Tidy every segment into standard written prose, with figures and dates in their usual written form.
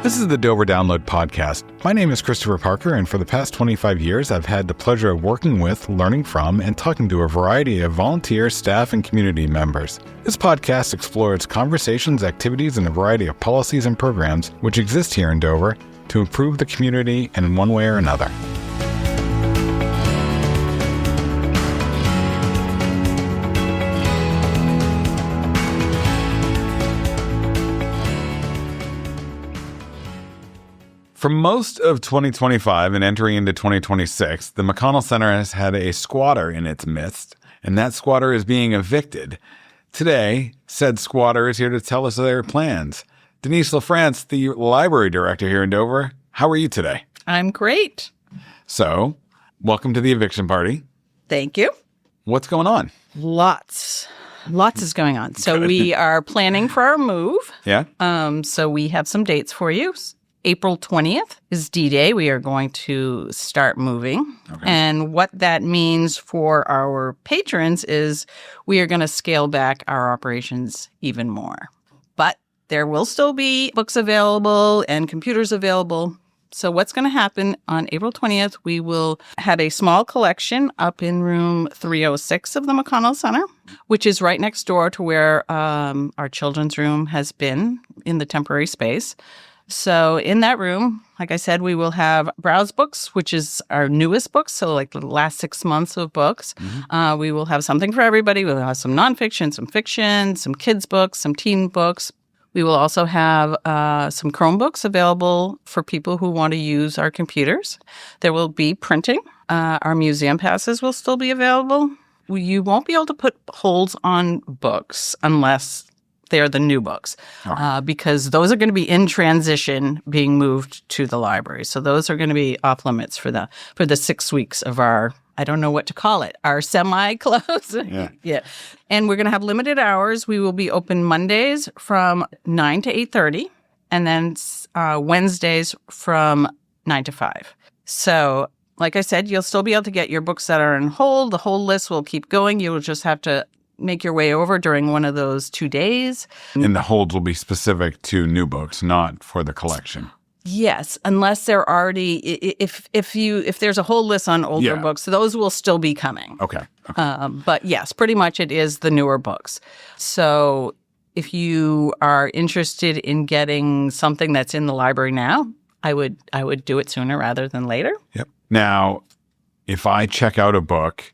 This is the Dover Download Podcast. My name is Christopher Parker, and for the past 25 years, I've had the pleasure of working with, learning from, and talking to a variety of volunteer, staff, and community members. This podcast explores conversations, activities, and a variety of policies and programs which exist here in Dover to improve the community in one way or another. For most of 2025 and entering into 2026, the McConnell Center has had a squatter in its midst, and that squatter is being evicted. Today, said squatter is here to tell us their plans. Denise LaFrance, the library director here in Dover, how are you today? I'm great. So, welcome to the eviction party. Thank you. What's going on? Lots is going on. So we are planning for our move. Yeah? So we have some dates for you. April 20th is D-Day. We are going to start moving. Okay. And what that means for our patrons is we are going to scale back our operations even more. But there will still be books available and computers available. So what's going to happen on April 20th, we will have a small collection up in room 306 of the McConnell Center, which is right next door to where our children's room has been in the temporary space. So in that room, like I said, we will have Browse Books, which is our newest books, so like the last 6 months of books. Mm-hmm. We will have something for everybody. We'll have some nonfiction, some fiction, some kids' books, some teen books. We will also have some Chromebooks available for people who want to use our computers. There will be printing. Our museum passes will still be available. You won't be able to put holds on books unless they're the new books, because those are going to be in transition being moved to the library. So those are going to be off limits for the 6 weeks of our, I don't know what to call it, our semi-close. Yeah. And we're going to have limited hours. We will be open Mondays from 9 to 8:30, and then Wednesdays from 9 to 5. So like I said, you'll still be able to get your books that are on hold. The whole list will keep going. You'll just have to make your way over during one of those 2 days. And the holds will be specific to new books, not for the collection. Yes, unless they're already, if there's a whole list on older books, those will still be coming. Okay. But yes, pretty much it is the newer books. So if you are interested in getting something that's in the library now, I would do it sooner rather than later. Yep. Now, if I check out a book,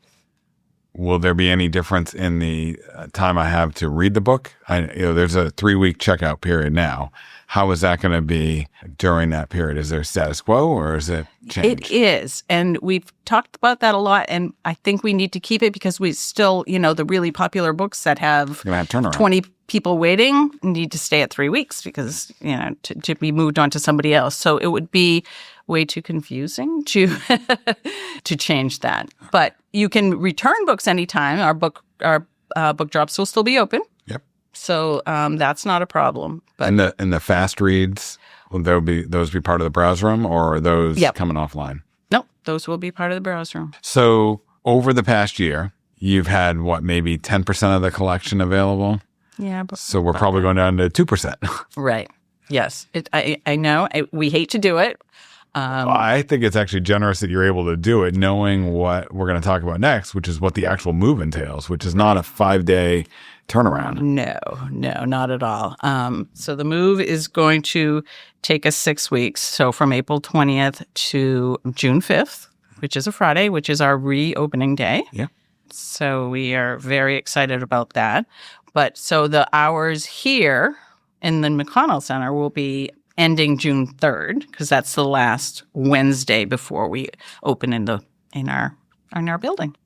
will there be any difference in the time I have to read the book? There's a 3-week checkout period now. How is that going to be during that period? Is there status quo or is it changed? It is. And we've talked about that a lot. And I think we need to keep it because we still, the really popular books that have 20 people waiting need to stay at 3 weeks because, to be moved on to somebody else. So it would be way too confusing to change that. But you can return books anytime. Our book drops will still be open. Yep. So that's not a problem. But and the fast reads, will those be part of the browse room, or are those coming offline? No, those will be part of the browse room. So over the past year, you've had maybe 10% of the collection available? Yeah. So we're probably going down to 2%. Right. Yes. I know. We hate to do it. I think it's actually generous that you're able to do it, knowing what we're going to talk about next, which is what the actual move entails, which is not a 5-day turnaround. No, not at all. So the move is going to take us 6 weeks. So from April 20th to June 5th, which is a Friday, which is our reopening day. Yeah. So we are very excited about that. But so the hours here in the McConnell Center will be ending June 3rd, because that's the last Wednesday before we open in our building.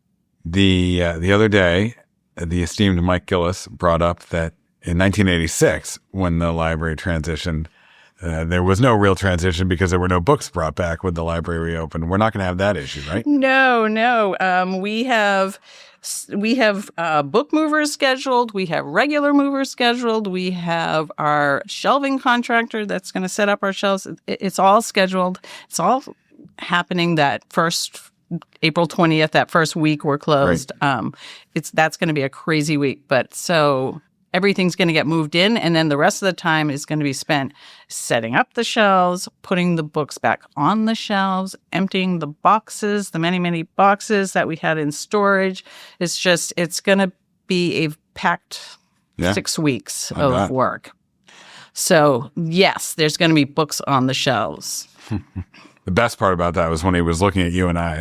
The other day, the esteemed Mike Gillis brought up that in 1986, when the library transitioned, there was no real transition because there were no books brought back when the library reopened. We're not going to have that issue, right? No. We have book movers scheduled. We have regular movers scheduled. We have our shelving contractor that's going to set up our shelves. It's all scheduled. It's all happening that first April 20th, that first week we're closed. Right. That's going to be a crazy week. But so everything's going to get moved in, and then the rest of the time is going to be spent setting up the shelves, putting the books back on the shelves, emptying the boxes, the many, many boxes that we had in storage. It's going to be a packed 6 weeks of work. So, yes, there's going to be books on the shelves. The best part about that was when he was looking at you and I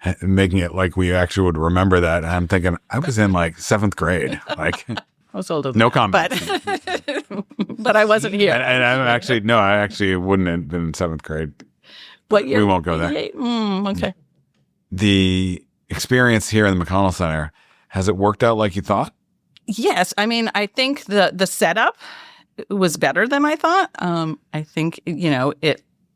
and making it like we actually would remember that. And I'm thinking, I was in like 7th grade. Like, I was older than no that, comment. but I wasn't here. And I actually wouldn't have been in 7th grade. What we won't go there. Okay. The experience here in the McConnell Center, has it worked out like you thought? Yes. I mean, I think the setup was better than I thought. I think,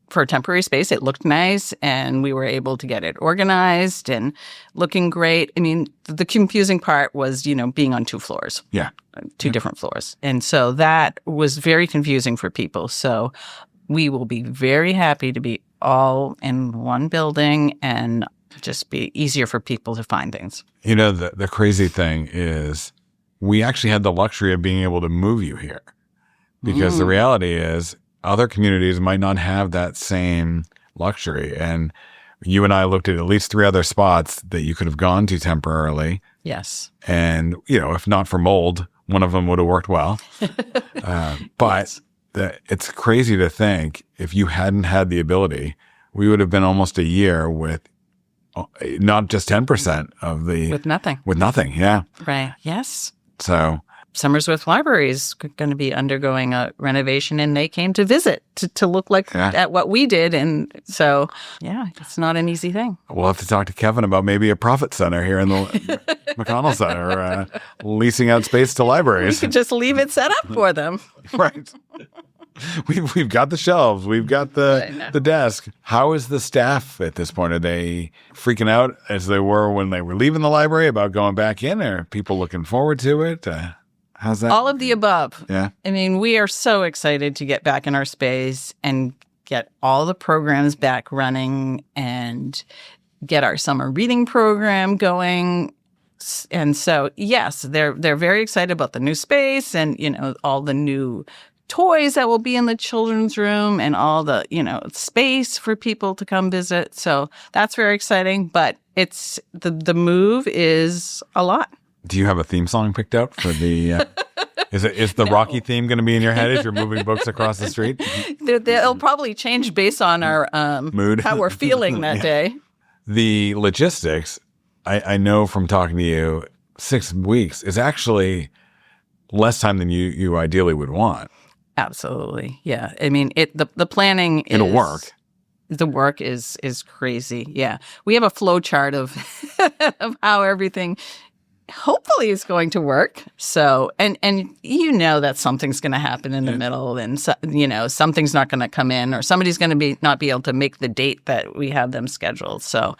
for a temporary space, it looked nice, and we were able to get it organized and looking great. I mean, the confusing part was, being on 2 floors. Yeah. 2 different floors. And so that was very confusing for people. So we will be very happy to be all in one building and just be easier for people to find things. The crazy thing is we actually had the luxury of being able to move you here, because the reality is other communities might not have that same luxury. And you and I looked at least 3 other spots that you could have gone to temporarily. Yes. And, if not for mold, one of them would have worked well. But it's crazy to think if you hadn't had the ability, we would have been almost a year with not just 10% of the... With nothing. With nothing, yeah. Right. Yes. So... Somersworth Library is going to be undergoing a renovation, and they came to visit to look at what we did. And so, it's not an easy thing. We'll have to talk to Kevin about maybe a profit center here in the McConnell Center, leasing out space to libraries. We could just leave it set up for them. Right. We've got the shelves. We've got the desk. How is the staff at this point? Are they freaking out as they were when they were leaving the library about going back in? Or are people looking forward to it? How's that? All of the above. Yeah. I mean, we are so excited to get back in our space and get all the programs back running and get our summer reading program going. And so, yes, they're very excited about the new space and, all the new toys that will be in the children's room and all the, space for people to come visit. So that's very exciting. But it's the move is a lot. Do you have a theme song picked out for the? Is the Rocky theme going to be in your head as you're moving books across the street? They'll probably change based on our mood, how we're feeling that day. The logistics, I know from talking to you, 6 weeks is actually less time than you ideally would want. Absolutely, yeah. I mean, the planning. It'll work. The work is crazy. Yeah, we have a flow chart of how everything. Hopefully it's going to work. So, and that something's going to happen in the middle, and something's not going to come in, or somebody's going to not be able to make the date that we have them scheduled. So,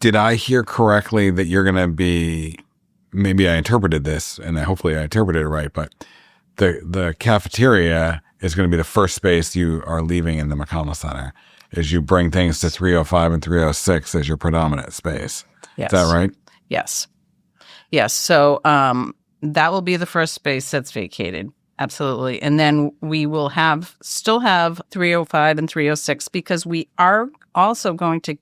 did I hear correctly that you're going to be? Maybe I interpreted this, and hopefully I interpreted it right. But the cafeteria is going to be the first space you are leaving in the McConnell Center, as you bring things to 305 and 306 as your predominant space. Yes. Is that right? Yes. Yes. So that will be the first space that's vacated. Absolutely. And then we will still have 305 and 306 because we are also going to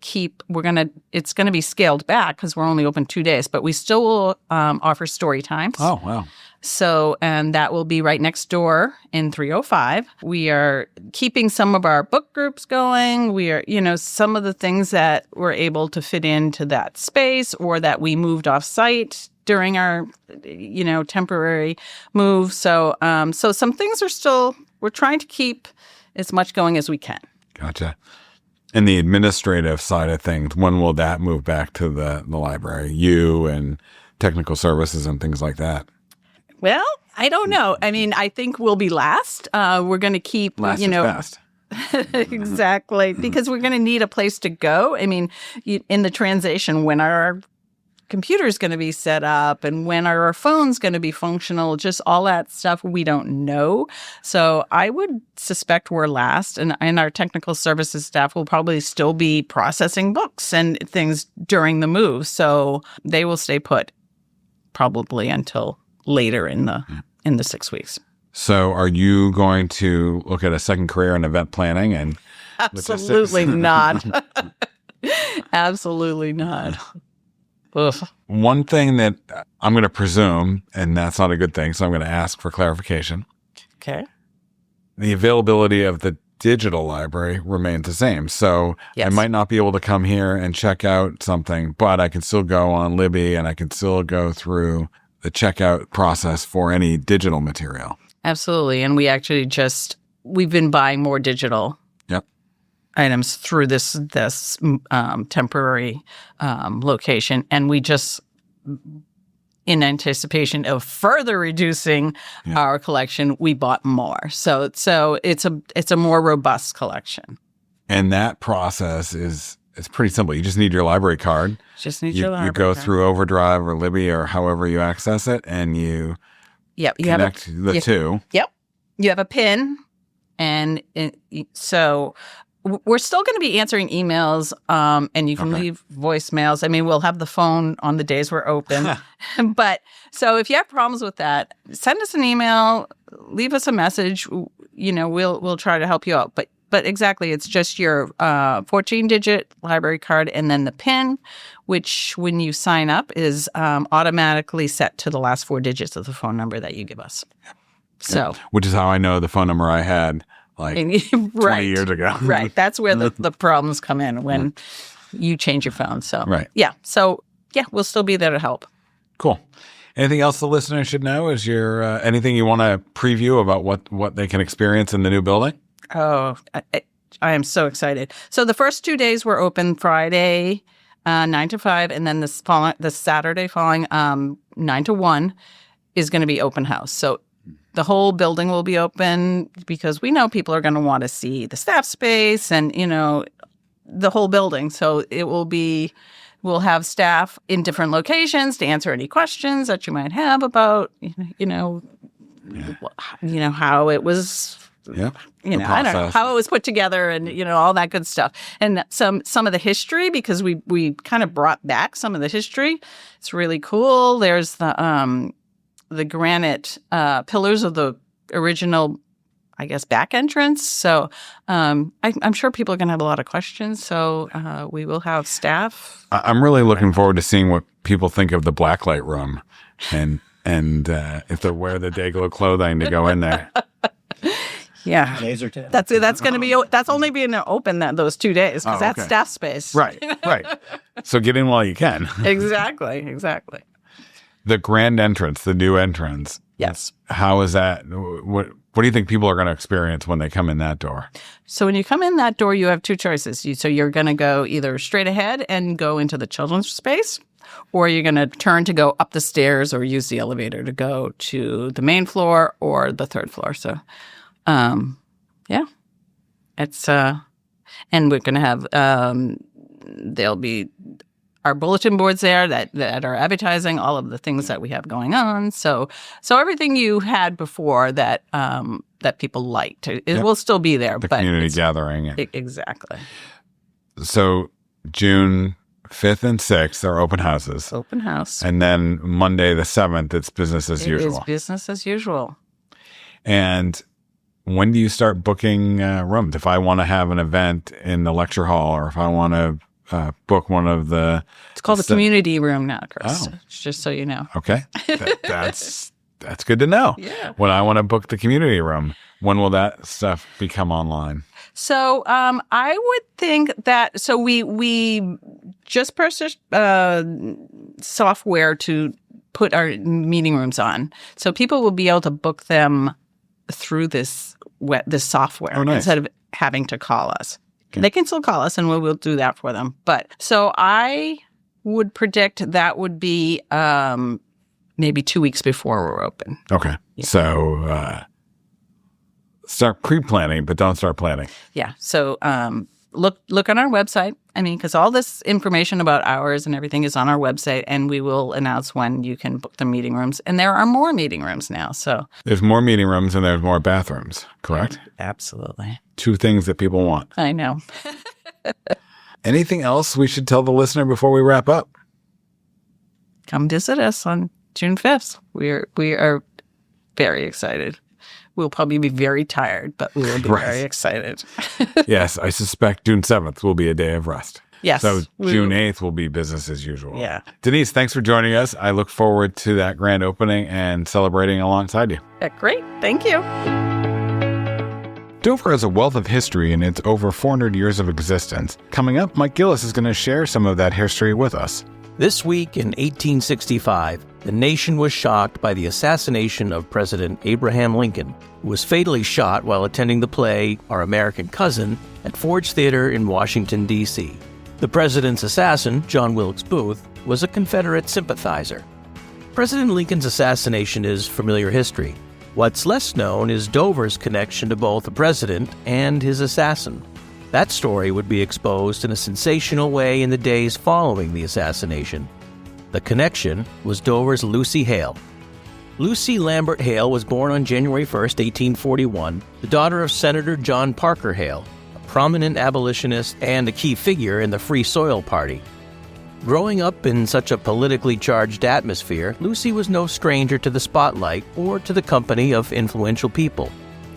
it's going to be scaled back because we're only open 2 days, but we still will offer story times. Oh, wow. So, and that will be right next door in 305. We are keeping some of our book groups going. We are, some of the things that we're able to fit into that space or that we moved off site during our, temporary move. So, so some things we're trying to keep as much going as we can. Gotcha. And the administrative side of things, when will that move back to the library? You and technical services and things like that? Well, I don't know. I mean, I think we'll be last. We're going to keep, last is best. Exactly, because we're going to need a place to go. I mean, in the transition, when our computer's going to be set up and when are our phones going to be functional, just all that stuff we don't know. So I would suspect we're last, and our technical services staff will probably still be processing books and things during the move. So they will stay put probably until later in the in the 6 weeks. So are you going to look at a second career in event planning and Absolutely not. Absolutely not. Ugh. One thing that I'm going to presume, and that's not a good thing, so I'm going to ask for clarification. Okay. The availability of the digital library remains the same. So Yes. I might not be able to come here and check out something, but I can still go on Libby and I can still go through the checkout process for any digital material. Absolutely. And we actually we've been buying more digital items through this temporary location. And we just, in anticipation of further reducing our collection, we bought more. So it's a more robust collection. And that process it's pretty simple. You just need your library card. Your library You go card. through Overdrive or Libby or however you access it, and you connect the two. Yep. You have a PIN, and so we're still going to be answering emails, and you can leave voicemails. I mean, we'll have the phone on the days we're open. But so if you have problems with that, send us an email, leave us a message. We'll try to help you out. But exactly, it's just your 14-digit library card and then the PIN, which when you sign up is automatically set to the last 4 digits of the phone number that you give us. So, which is how I know the phone number I had 20 years ago. Right. That's where the problems come in when you change your phone. So, So, we'll still be there to help. Cool. Anything else the listener should know? Is your anything you want to preview about what they can experience in the new building? Oh, I am so excited. So the first 2 days were open Friday, 9 to 5, and then the Saturday following 9 to 1 is going to be open house. So the whole building will be open because we know people are going to want to see the staff space and, the whole building. So we'll have staff in different locations to answer any questions that you might have about, how it was. Yeah. I don't know how it was put together and, all that good stuff. And some of the history, because we kind of brought back some of the history. It's really cool. There's the granite pillars of the original, I guess, back entrance. So I'm sure people are going to have a lot of questions. So we will have staff. I'm really looking forward to seeing what people think of the blacklight room and if they wear the Dayglow clothing to go in there. Yeah, Laser tag. That's going to be that's only being open those 2 days because that's staff space. Right. So get in while you can. Exactly. The grand entrance, the new entrance. Yes. How is that? What do you think people are going to experience when they come in that door? So when you come in that door, you have 2 choices. So you're going to go either straight ahead and go into the children's space, or you're going to turn to go up the stairs or use the elevator to go to the main floor or the 3rd floor. So. It's and we're going to have there'll be our bulletin boards there that are advertising all of the things that we have going on. So everything you had before that people liked, it will still be there. The but community gathering. Exactly. So June 5th and 6th are open houses. Open house. And then Monday the 7th, it's business as usual. It is business as usual. And when do you start booking rooms? If I want to have an event in the lecture hall, or if I want to book one of the... It's called the community room now, Chris. Oh. Just so you know. Okay. That's good to know. Yeah. When I want to book the community room, when will that stuff become online? So I would think that... So we just purchased software to put our meeting rooms on. So people will be able to book them through this software instead of having to call us. Okay. They can still call us and we'll do that for them. But so I would predict that would be maybe 2 weeks before we're open. Okay. Yeah. So start pre-planning, but don't start planning. Yeah. So look on our website. I mean, because all this information about hours and everything is on our website, and we will announce when you can book the meeting rooms. And there are more meeting rooms now. So there's more meeting rooms and there's more bathrooms, correct? Absolutely. 2 things that people want. I know. Anything else we should tell the listener before we wrap up? Come visit us on June 5th. We are Very excited. We'll probably be very tired, but we will be very excited. Yes, I suspect June 7th will be a day of rest. Yes. So June 8th will be business as usual. Yeah. Denise, thanks for joining us. I look forward to that grand opening and celebrating alongside you. Great. Thank you. Dover has a wealth of history in its over 400 years of existence. Coming up, Mike Gillis is going to share some of that history with us. This week in 1865, the nation was shocked by the assassination of President Abraham Lincoln, who was fatally shot while attending the play Our American Cousin at Ford's Theater in Washington, D.C. The president's assassin, John Wilkes Booth, was a Confederate sympathizer. President Lincoln's assassination is familiar history. What's less known is Dover's connection to both the president and his assassin. That story would be exposed in a sensational way in the days following the assassination. The connection was Dover's Lucy Hale. Lucy Lambert Hale was born on January 1, 1841, the daughter of Senator John Parker Hale, a prominent abolitionist and a key figure in the Free Soil Party. Growing up in such a politically charged atmosphere, Lucy was no stranger to the spotlight or to the company of influential people.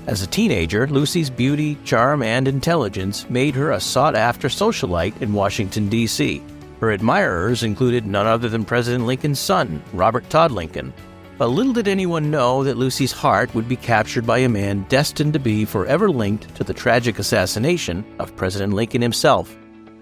As a teenager, Lucy's beauty, charm, and intelligence made her a sought-after socialite in Washington, D.C. Her admirers included none other than President Lincoln's son, Robert Todd Lincoln. But little did anyone know that Lucy's heart would be captured by a man destined to be forever linked to the tragic assassination of President Lincoln himself.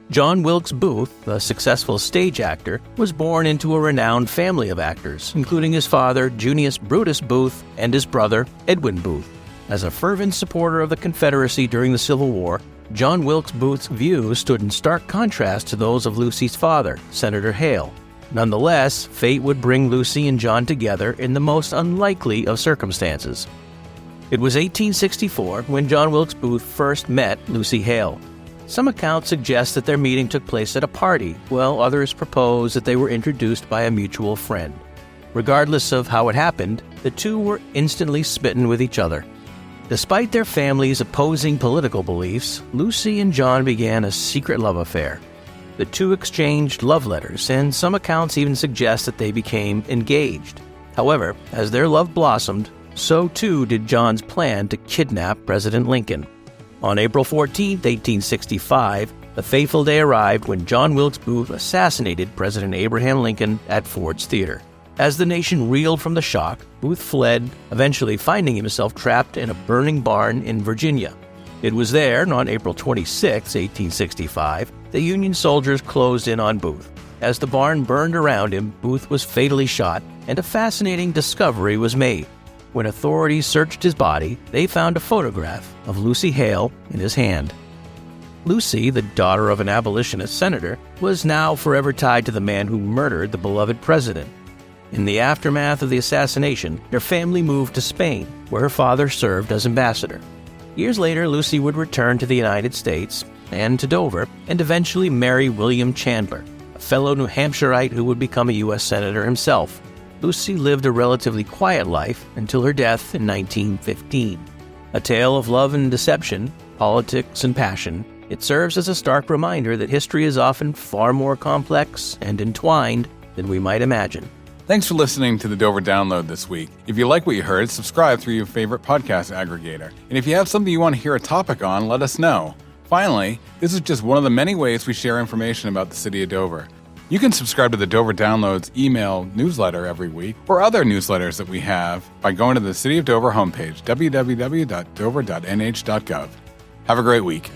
John Wilkes Booth, a successful stage actor, was born into a renowned family of actors, including his father, Junius Brutus Booth, and his brother, Edwin Booth. As a fervent supporter of the Confederacy during the Civil War, John Wilkes Booth's views stood in stark contrast to those of Lucy's father, Senator Hale. Nonetheless, fate would bring Lucy and John together in the most unlikely of circumstances. It was 1864 when John Wilkes Booth first met Lucy Hale. Some accounts suggest that their meeting took place at a party, while others propose that they were introduced by a mutual friend. Regardless of how it happened, the two were instantly smitten with each other. Despite their families' opposing political beliefs, Lucy and John began a secret love affair. The two exchanged love letters, and some accounts even suggest that they became engaged. However, as their love blossomed, so too did John's plan to kidnap President Lincoln. On April 14, 1865, the fateful day arrived when John Wilkes Booth assassinated President Abraham Lincoln at Ford's Theater. As the nation reeled from the shock, Booth fled, eventually finding himself trapped in a burning barn in Virginia. It was there, on April 26, 1865, that Union soldiers closed in on Booth. As the barn burned around him, Booth was fatally shot, and a fascinating discovery was made. When authorities searched his body, they found a photograph of Lucy Hale in his hand. Lucy, the daughter of an abolitionist senator, was now forever tied to the man who murdered the beloved president. In the aftermath of the assassination, their family moved to Spain, where her father served as ambassador. Years later, Lucy would return to the United States and to Dover, and eventually marry William Chandler, a fellow New Hampshireite who would become a U.S. Senator himself. Lucy lived a relatively quiet life until her death in 1915. A tale of love and deception, politics and passion, it serves as a stark reminder that history is often far more complex and entwined than we might imagine. Thanks for listening to the Dover Download this week. If you like what you heard, subscribe through your favorite podcast aggregator. And if you have something you want to hear a topic on, let us know. Finally, this is just one of the many ways we share information about the city of Dover. You can subscribe to the Dover Download's email newsletter every week or other newsletters that we have by going to the City of Dover homepage, www.dover.nh.gov. Have a great week.